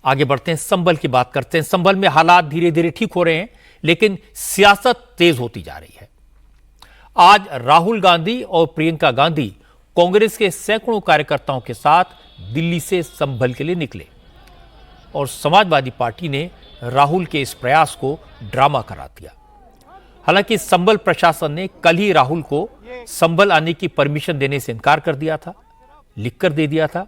आगे बढ़ते हैं, संभल की बात करते हैं। संभल में हालात धीरे धीरे ठीक हो रहे हैं, लेकिन सियासत तेज होती जा रही है। आज राहुल गांधी और प्रियंका गांधी कांग्रेस के सैकड़ों कार्यकर्ताओं के साथ दिल्ली से संभल के लिए निकले और समाजवादी पार्टी ने राहुल के इस प्रयास को ड्रामा करार दिया। हालांकि संभल प्रशासन ने कल ही राहुल को संभल आने की परमिशन देने से इनकार कर दिया था, लिखकर दे दिया था,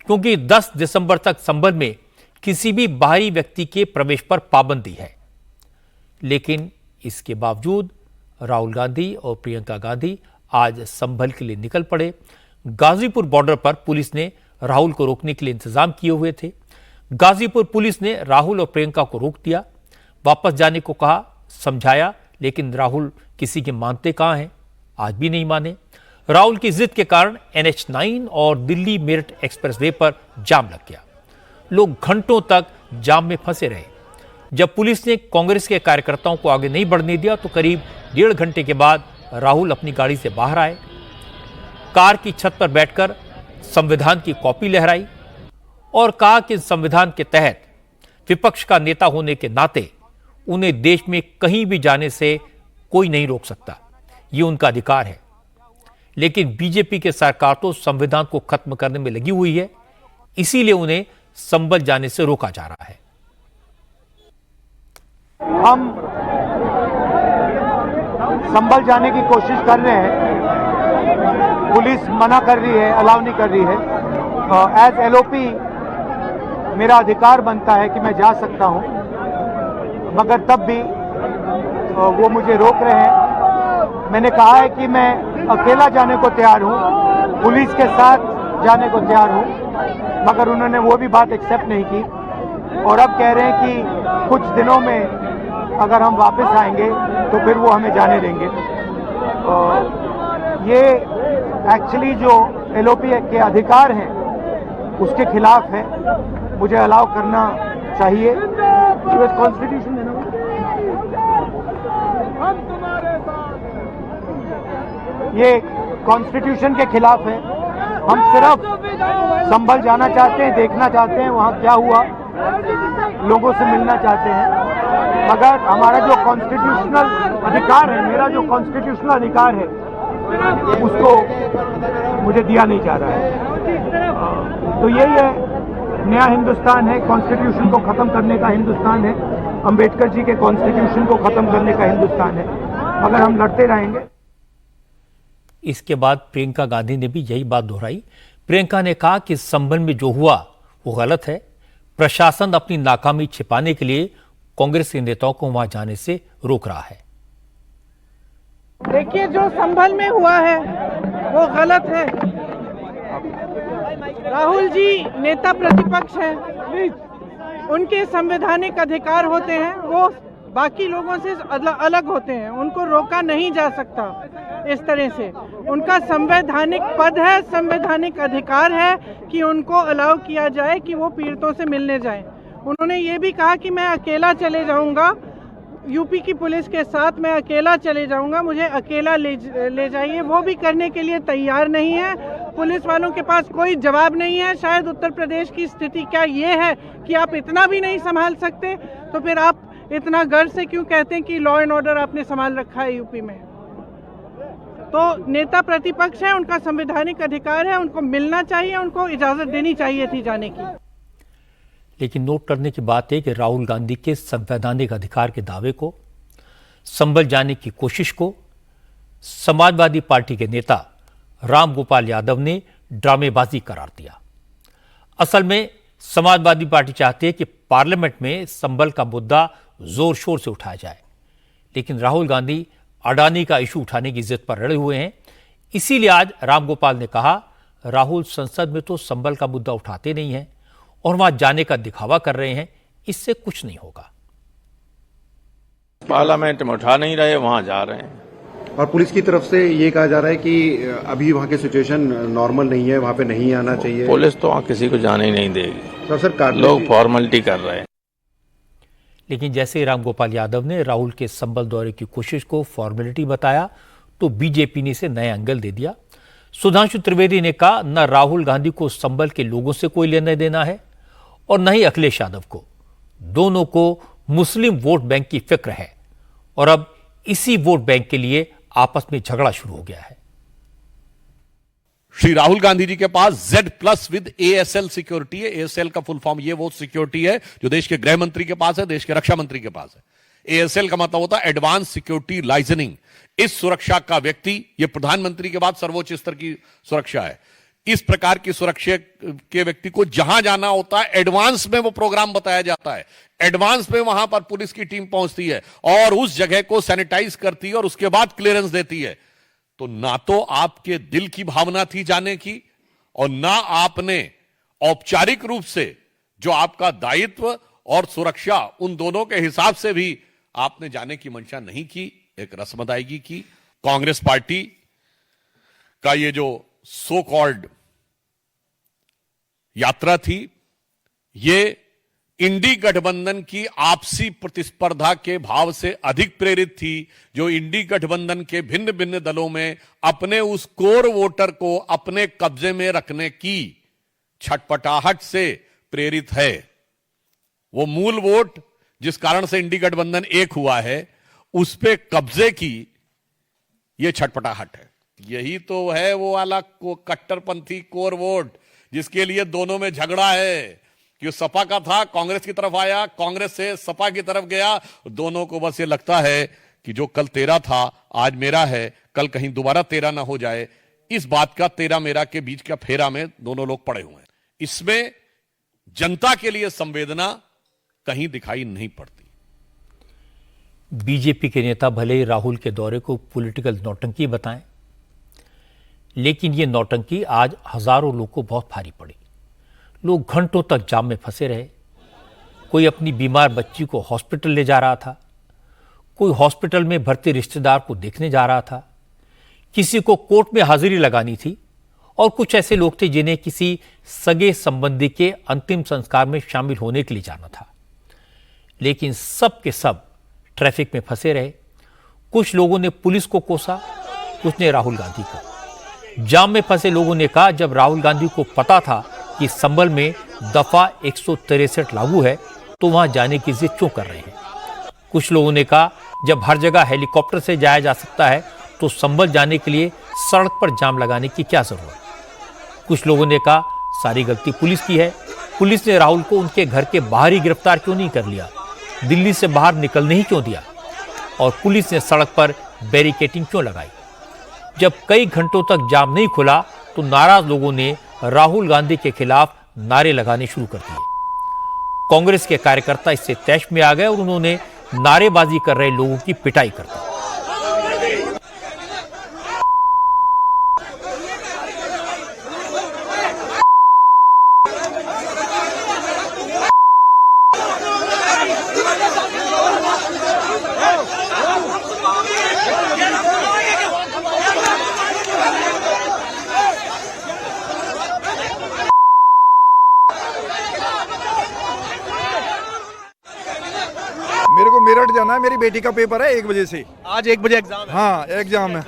क्योंकि 10 दिसंबर तक संभल में किसी भी बाहरी व्यक्ति के प्रवेश पर पाबंदी है। लेकिन इसके बावजूद राहुल गांधी और प्रियंका गांधी आज संभल के लिए निकल पड़े। गाजीपुर बॉर्डर पर पुलिस ने राहुल को रोकने के लिए इंतजाम किए हुए थे। गाजीपुर पुलिस ने राहुल और प्रियंका को रोक दिया, वापस जाने को कहा, समझाया, लेकिन राहुल किसी के मानते कहां हैं, आज भी नहीं माने। राहुल की जिद के कारण NH9 और दिल्ली मेरठ एक्सप्रेसवे पर जाम लग गया। लोग घंटों तक जाम में फंसे रहे। जब पुलिस ने कांग्रेस के कार्यकर्ताओं को आगे नहीं बढ़ने दिया तो करीब 1.5 घंटे के बाद राहुल अपनी गाड़ी से बाहर आए, कार की छत पर बैठकर संविधान की कॉपी लहराई और कहा कि संविधान के तहत विपक्ष का नेता होने के नाते उन्हें देश में कहीं भी जाने से कोई नहीं रोक सकता, ये उनका अधिकार है। लेकिन बीजेपी के सरकार तो संविधान को खत्म करने में लगी हुई है, इसीलिए उन्हें संभल जाने से रोका जा रहा है। हम संभल जाने की कोशिश कर रहे हैं, पुलिस मना कर रही है, अलाउ नहीं कर रही है। एज LOP मेरा अधिकार बनता है कि मैं जा सकता हूं, मगर तब भी वो मुझे रोक रहे हैं। मैंने कहा है कि मैं अकेला जाने को तैयार हूं, पुलिस के साथ जाने को तैयार हूं, मगर उन्होंने वो भी बात एक्सेप्ट नहीं की और अब कह रहे हैं कि कुछ दिनों में अगर हम वापस आएंगे तो फिर वो हमें जाने देंगे। ये एक्चुअली जो LOP के अधिकार हैं उसके खिलाफ है, मुझे अलाउ करना चाहिए। कॉन्स्टिट्यूशन है ना, ये कॉन्स्टिट्यूशन के खिलाफ है। हम सिर्फ संभल जाना चाहते हैं, देखना चाहते हैं वहाँ क्या हुआ, लोगों से मिलना चाहते हैं, मगर हमारा जो कॉन्स्टिट्यूशनल अधिकार है, मेरा जो कॉन्स्टिट्यूशनल अधिकार है, उसको मुझे दिया नहीं जा रहा है। तो यही है, नया हिंदुस्तान है, कॉन्स्टिट्यूशन को खत्म करने का हिंदुस्तान है, अंबेडकर जी के कॉन्स्टिट्यूशन को खत्म करने का हिंदुस्तान है, मगर हम लड़ते रहेंगे। इसके बाद प्रियंका गांधी ने भी यही बात दोहराई। प्रियंका ने कहा कि संभल में जो हुआ वो गलत है, प्रशासन अपनी नाकामी छिपाने के लिए कांग्रेस के नेताओं को वहां जाने से रोक रहा है। देखिए, जो संभल में हुआ है वो गलत है। राहुल जी नेता प्रतिपक्ष हैं, उनके संवैधानिक अधिकार होते हैं, वो बाकी लोगों से अलग होते हैं, उनको रोका नहीं जा सकता इस तरह से। उनका संवैधानिक पद है, संवैधानिक अधिकार है कि उनको अलाउ किया जाए कि वो पीड़ितों से मिलने जाएं। उन्होंने ये भी कहा कि मैं अकेला चले जाऊंगा, यूपी की पुलिस के साथ मैं अकेला चले जाऊंगा, मुझे अकेला ले जाइए। वो भी करने के लिए तैयार नहीं है। पुलिस वालों के पास कोई जवाब नहीं है। शायद उत्तर प्रदेश की स्थिति क्या ये है कि आप इतना भी नहीं संभाल सकते, तो फिर आप इतना गर्व से क्यों कहते हैं कि लॉ एंड ऑर्डर आपने संभाल रखा है यूपी में? तो नेता प्रतिपक्ष है, उनका संवैधानिक अधिकार है, उनको मिलना चाहिए, उनको इजाजत देनी चाहिए थी जाने की। लेकिन नोट करने की बात है कि राहुल गांधी के संवैधानिक अधिकार के दावे को, संभल जाने की कोशिश को समाजवादी पार्टी के नेता रामगोपाल यादव ने ड्रामेबाजी करार दिया। असल में समाजवादी पार्टी चाहती है कि पार्लियामेंट में संभल का मुद्दा जोर शोर से उठाया जाए, लेकिन राहुल गांधी अडानी का इशू उठाने की जिद पर अड़े हुए हैं। इसीलिए आज रामगोपाल ने कहा, राहुल संसद में तो संभल का मुद्दा उठाते नहीं हैं और वहां जाने का दिखावा कर रहे हैं, इससे कुछ नहीं होगा। पार्लियामेंट में उठा नहीं रहे, वहां जा रहे हैं। और पुलिस की तरफ से ये कहा जा रहा है कि अभी वहाँ की सिचुएशन नॉर्मल नहीं है, वहाँ पे नहीं आना चाहिए। पुलिस तो वहाँ किसी को जाने ही नहीं देगी। तो सर लोग फॉर्मेलिटी कर रहे हैं। लेकिन जैसे ही रामगोपाल यादव ने राहुल के संभल दौरे की कोशिश को फॉर्मेलिटी बताया तो बीजेपी ने इसे नया एंगल दे दिया। सुधांशु त्रिवेदी ने कहा, न राहुल गांधी को संभल के लोगों से कोई लेना देना है और न ही अखिलेश यादव को। दोनों को मुस्लिम वोट बैंक की फिक्र है और अब इसी वोट बैंक के लिए आपस में झगड़ा शुरू हो गया है। श्री राहुल गांधी जी के पास Z+ विद ASL सिक्योरिटी है। ASL का फुल फॉर्म ये वो सिक्योरिटी है जो देश के गृह मंत्री के पास है, देश के रक्षा मंत्री के पास है। ASL का मतलब होता है एडवांस सिक्योरिटी लाइसेंसिंग। इस सुरक्षा का व्यक्ति, ये प्रधानमंत्री के बाद सर्वोच्च स्तर की सुरक्षा है। इस प्रकार की सुरक्षा के व्यक्ति को जहां जाना होता है एडवांस में वो प्रोग्राम बताया जाता है, एडवांस में वहां पर पुलिस की टीम पहुंचती है और उस जगह को सैनिटाइज करती है और उसके बाद क्लियरेंस देती है। तो ना तो आपके दिल की भावना थी जाने की और ना आपने औपचारिक रूप से जो आपका दायित्व और सुरक्षा उन दोनों के हिसाब से भी आपने जाने की मंशा नहीं की, एक रस्म अदायगी की। कांग्रेस पार्टी का ये जो सो कॉल्ड यात्रा थी, ये इंडी गठबंधन की आपसी प्रतिस्पर्धा के भाव से अधिक प्रेरित थी, जो इंडी गठबंधन के भिन्न भिन्न दलों में अपने उस कोर वोटर को अपने कब्जे में रखने की छटपटाहट से प्रेरित है। वो मूल वोट जिस कारण से इंडी गठबंधन एक हुआ है, उस पे कब्जे की ये छटपटाहट है। यही तो है वो वाला कट्टरपंथी कोर वोट जिसके लिए दोनों में झगड़ा है कि सपा का था, कांग्रेस की तरफ आया, कांग्रेस से सपा की तरफ गया। दोनों को बस ये लगता है कि जो कल तेरा था आज मेरा है, कल कहीं दोबारा तेरा ना हो जाए। इस बात का तेरा मेरा के बीच का फेरा में दोनों लोग पड़े हुए हैं। इसमें जनता के लिए संवेदना कहीं दिखाई नहीं पड़ती। बीजेपी के नेता भले ही राहुल के दौरे को पॉलिटिकल नौटंकी बताएं, लेकिन यह नौटंकी आज हजारों लोग को बहुत भारी पड़ी। लोग घंटों तक जाम में फंसे रहे। कोई अपनी बीमार बच्ची को हॉस्पिटल ले जा रहा था, कोई हॉस्पिटल में भर्ती रिश्तेदार को देखने जा रहा था, किसी को कोर्ट में हाजिरी लगानी थी और कुछ ऐसे लोग थे जिन्हें किसी सगे संबंधी के अंतिम संस्कार में शामिल होने के लिए जाना था। लेकिन सब के सब ट्रैफिक में फंसे रहे। कुछ लोगों ने पुलिस को कोसा, कुछ ने राहुल गांधी को। जाम में फंसे लोगों ने कहा, जब राहुल गांधी को पता था कि संभल में दफा 163 लागू है तो वहां जाने की जिद क्यों कर रहे हैं। कुछ लोगों ने कहा, जब हर जगह हेलीकॉप्टर से जाया जा सकता है तो संभल जाने के लिए सड़क पर जाम लगाने की क्या जरूरत। कुछ लोगों ने कहा, सारी गलती पुलिस की है। पुलिस ने राहुल को उनके घर के बाहर ही गिरफ्तार क्यों नहीं कर लिया, दिल्ली से बाहर निकलने ही क्यों दिया, और पुलिस ने सड़क पर बैरिकेडिंग क्यों लगाई। जब कई घंटों तक जाम नहीं खुला तो नाराज लोगों ने राहुल गांधी के खिलाफ नारे लगाने शुरू कर दिए। कांग्रेस के कार्यकर्ता इससे तैश में आ गए और उन्होंने नारेबाजी कर रहे लोगों की पिटाई कर दी। मेरे को मेरठ जाना है, मेरी बेटी का पेपर है 1 बजे से। आज 1 बजे एग्जाम है? हाँ एग्जाम है,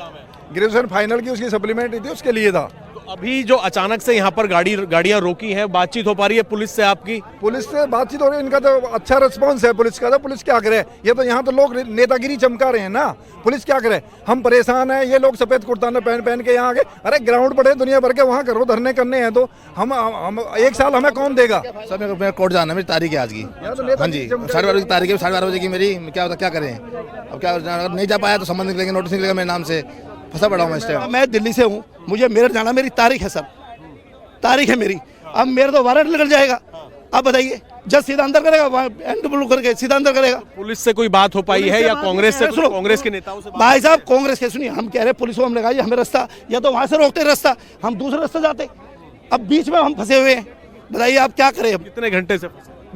ग्रेजुएशन फाइनल की उसकी सप्लीमेंट्री थी, उसके लिए था। तो अभी जो अचानक से यहाँ पर गाड़ियाँ रोकी हैं, बातचीत हो पा रही है पुलिस से आपकी? पुलिस से बातचीत हो रही है, इनका तो अच्छा रिस्पांस है पुलिस का। तो पुलिस क्या करे, ये तो यहाँ तो लोग नेतागिरी चमका रहे हैं ना। पुलिस क्या करे, हम परेशान हैं, ये लोग सफेद कुर्ता पहन के यहाँ आगे। अरे ग्राउंड पड़े दुनिया भर के, वहाँ करो धरने करने हैं तो हम 1 साल हमें कौन देगा। सर मेरे कोर्ट जाना है, मेरी तारीख है आज की। हाँ जी 12:30 की तारीख है, 12:30 बजे की मेरी। क्या होता, क्या करें अब, क्या अगर नहीं जा पाया तो संबंध निकलेंगे, नोटिस निकलेगा मेरे नाम से। फंसा पड़ा हूँ इस टाइम। मैं दिल्ली से हूँ, मुझे मेरठ जाना, मेरी तारीख है सर, तारीख है मेरी। अब मेरा तो वारंट निकल जाएगा। आप बताइए, जज सीधा अंदर करेगा, एंड ब्लू करके सीधा अंदर करेगा। पुलिस से कोई बात हो पाई है या कांग्रेस से, कांग्रेस के नेताओं से? भाई साहब कांग्रेस के सुनिए, हम कह रहे हैं पुलिस को हम लगाइए हमें रास्ता, या तो वहां से रोकते रास्ता, हम दूसरे रास्ते जाते। अब बीच में हम फंसे हुए हैं, बताइए आप क्या करें। अब कितने घंटे से?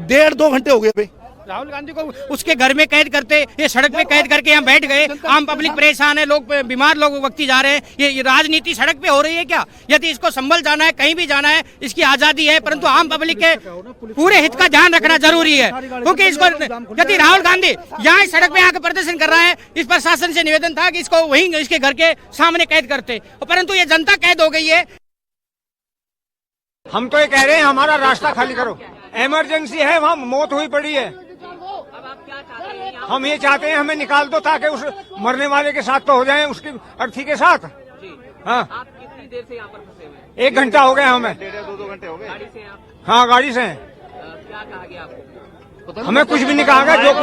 1.5-2 घंटे हो गए। राहुल गांधी को उसके घर में कैद करते, ये सड़क पे कैद करके यहाँ बैठ गए। आम पब्लिक परेशान है, लोग बीमार लोग वक्ती जा रहे हैं। ये राजनीति सड़क पे हो रही है क्या? यदि इसको संभल जाना है, कहीं भी जाना है, इसकी आजादी है, परंतु आम पब्लिक के पूरे हित का ध्यान रखना जरूरी है। क्योंकि इसको यदि राहुल गांधी यहाँ सड़क पे आकर प्रदर्शन कर रहा है, इस प्रशासन से निवेदन था कि इसको वहीं इसके घर के सामने कैद करते, परंतु ये जनता कैद हो गई है। हम तो ये कह रहे हैं हमारा रास्ता खाली करो। इमरजेंसी है, वहाँ मौत हुई पड़ी है। हम ये चाहते हैं हमें निकाल दो ताकि उस मरने वाले के साथ तो हो जाए, उसकी अर्थी के साथ। हाँ, आप कितनी देर से यहाँ पर फंसे हुए हैं? 1 घंटा हो गया हमें। 2 घंटे हो गए। गाड़ी से हैं आप? हाँ, गाड़ी से हैं। क्या कहा गया आपको? हमें कुछ भी नहीं कहा गया। जो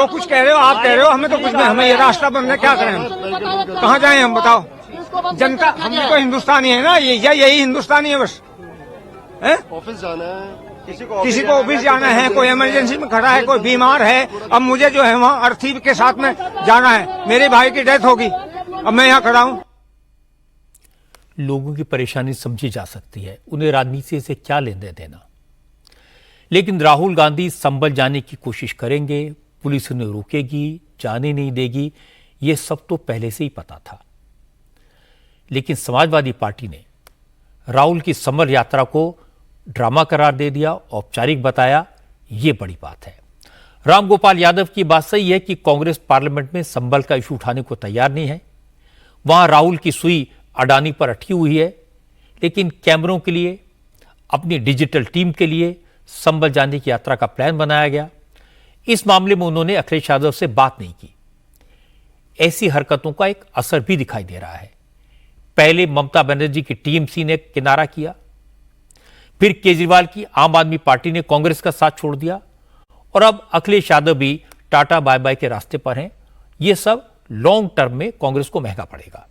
कुछ कह रहे हो आप कह रहे हो, हमें तो कुछ नहीं। हमें ये रास्ता बंद है, क्या करें हम? कहाँ जाएं हम, बताओ? जनता, हम भी तो हिंदुस्तानी है ना, यही हिंदुस्तानी है बस। ऑफिस जाना है, किसी को ऑफिस जाना है, कोई इमरजेंसी में खड़ा है, कोई बीमार है। अब मुझे जो है वहाँ अर्थी के साथ में जाना है, मेरे भाई की डेथ होगी, अब मैं यहाँ खड़ा हूँ। लोगों की परेशानी समझी जा सकती है, उन्हें राजनीति से क्या लेने देना। लेकिन राहुल गांधी संभल जाने की कोशिश करेंगे, पुलिस उन्हें रोकेगी, जाने नहीं देगी, ये सब तो पहले से ही पता था। लेकिन समाजवादी पार्टी ने राहुल की संभल यात्रा को ड्रामा करार दे दिया, औपचारिक बताया, ये बड़ी बात है। रामगोपाल यादव की बात सही है कि कांग्रेस पार्लियामेंट में संभल का इशू उठाने को तैयार नहीं है। वहां राहुल की सुई अडानी पर अटकी हुई है, लेकिन कैमरों के लिए, अपनी डिजिटल टीम के लिए संभल जाने की यात्रा का प्लान बनाया गया। इस मामले में उन्होंने अखिलेश यादव से बात नहीं की। ऐसी हरकतों का एक असर भी दिखाई दे रहा है। पहले ममता बनर्जी की टीएमसी ने किनारा किया, फिर केजरीवाल की आम आदमी पार्टी ने कांग्रेस का साथ छोड़ दिया, और अब अखिलेश यादव भी टाटा बाय बाय के रास्ते पर हैं। यह सब लॉन्ग टर्म में कांग्रेस को महंगा पड़ेगा।